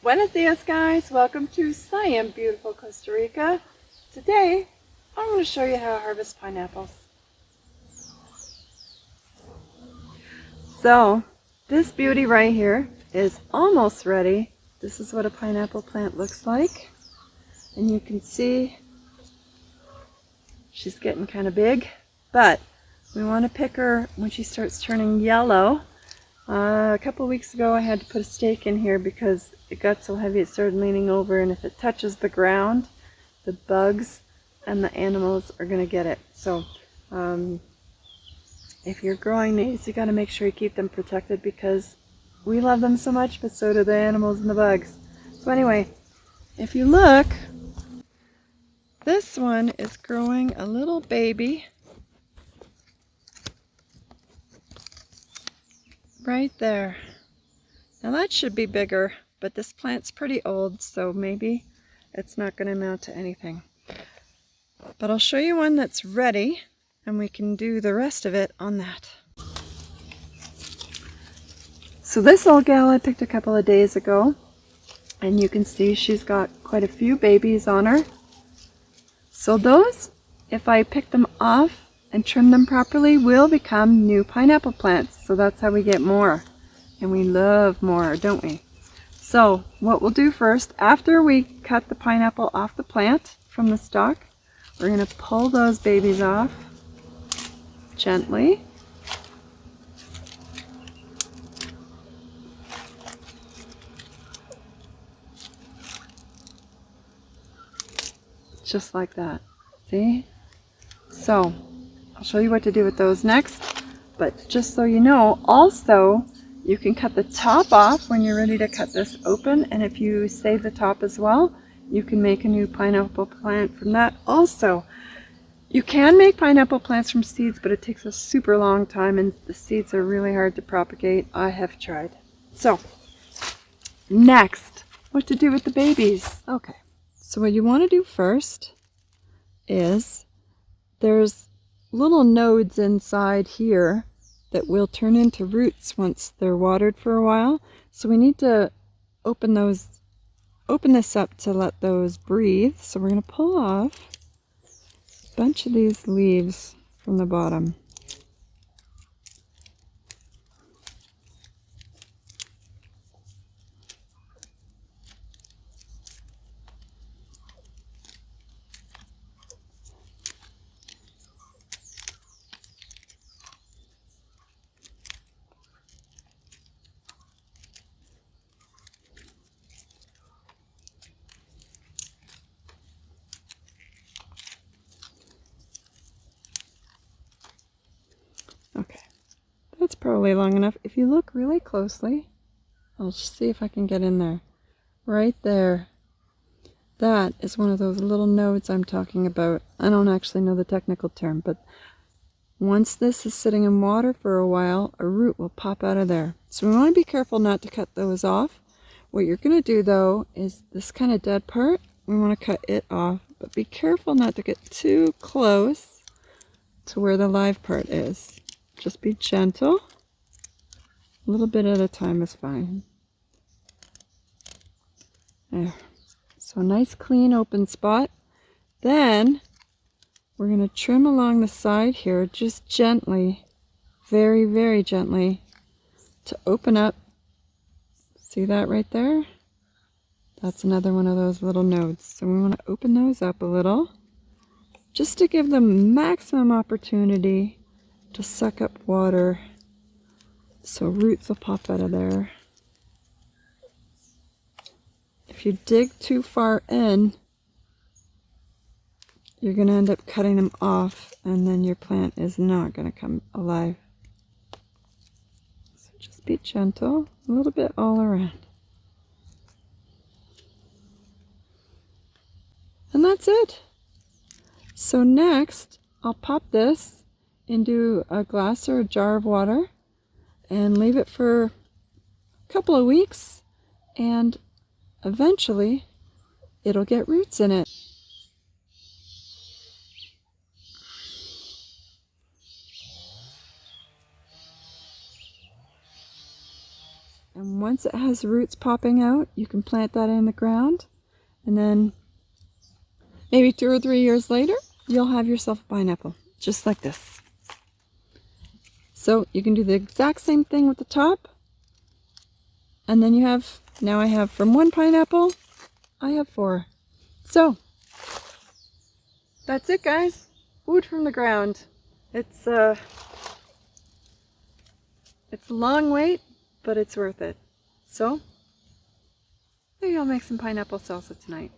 Buenos dias, guys. Welcome to Siam, beautiful Costa Rica. Today, I'm going to show you how to harvest pineapples. So, this beauty right here is almost ready. This is what a pineapple plant looks like. And you can see she's getting kind of big, but we want to pick her when she starts turning yellow. A couple of weeks ago I had to put a stake in here because it got so heavy it started leaning over, and if it touches the ground, the bugs and the animals are going to get it. So if you're growing these, you got to make sure you keep them protected because we love them so much, but so do the animals and the bugs. So anyway, if you look, this one is growing a little baby right there. Now that should be bigger, but this plant's pretty old, so maybe it's not going to amount to anything. But I'll show you one that's ready, and we can do the rest of it on that. So this old gal I picked a couple of days ago, and you can see she's got quite a few babies on her. So those, if I pick them off and trim them properly, will become new pineapple plants. So that's how we get more. And we love more, don't we? So what we'll do first, after we cut the pineapple off the plant from the stalk, we're going to pull those babies off gently. Just like that. See? So I'll show you what to do with those next. But just so you know, also you can cut the top off when you're ready to cut this open, and if you save the top as well, you can make a new pineapple plant from that also. You can make pineapple plants from seeds, but it takes a super long time and the seeds are really hard to propagate. I have tried. So, next, what to do with the babies. Okay, so what you want to do first is there's little nodes inside here that will turn into roots once they're watered for a while. So we need to open this up to let those breathe. So we're going to pull off a bunch of these leaves from the bottom. Okay, that's probably long enough. If you look really closely, I'll see if I can get in there. Right there. That is one of those little nodes I'm talking about. I don't actually know the technical term, but once this is sitting in water for a while, a root will pop out of there. So we want to be careful not to cut those off. What you're going to do though is this kind of dead part, we want to cut it off, but be careful not to get too close to where the live part is. Just be gentle. A little bit at a time is fine. There. So nice clean open spot. Then we're going to trim along the side here just gently, very, very gently, to open up. See that right there? That's another one of those little nodes. So we want to open those up a little just to give them maximum opportunity to suck up water so roots will pop out of there. If you dig too far in, you're going to end up cutting them off, and then your plant is not going to come alive. So just be gentle, a little bit all around. And that's it. So next, I'll pop this into a glass or a jar of water and leave it for a couple of weeks, and eventually it'll get roots in it. And once it has roots popping out, you can plant that in the ground. And then maybe 2 or 3 years later, you'll have yourself a pineapple, just like this. So you can do the exact same thing with the top. And then you have, now I have from 1 pineapple, I have 4. So that's it, guys. Food from the ground. It's a long wait, but it's worth it. So maybe I'll make some pineapple salsa tonight.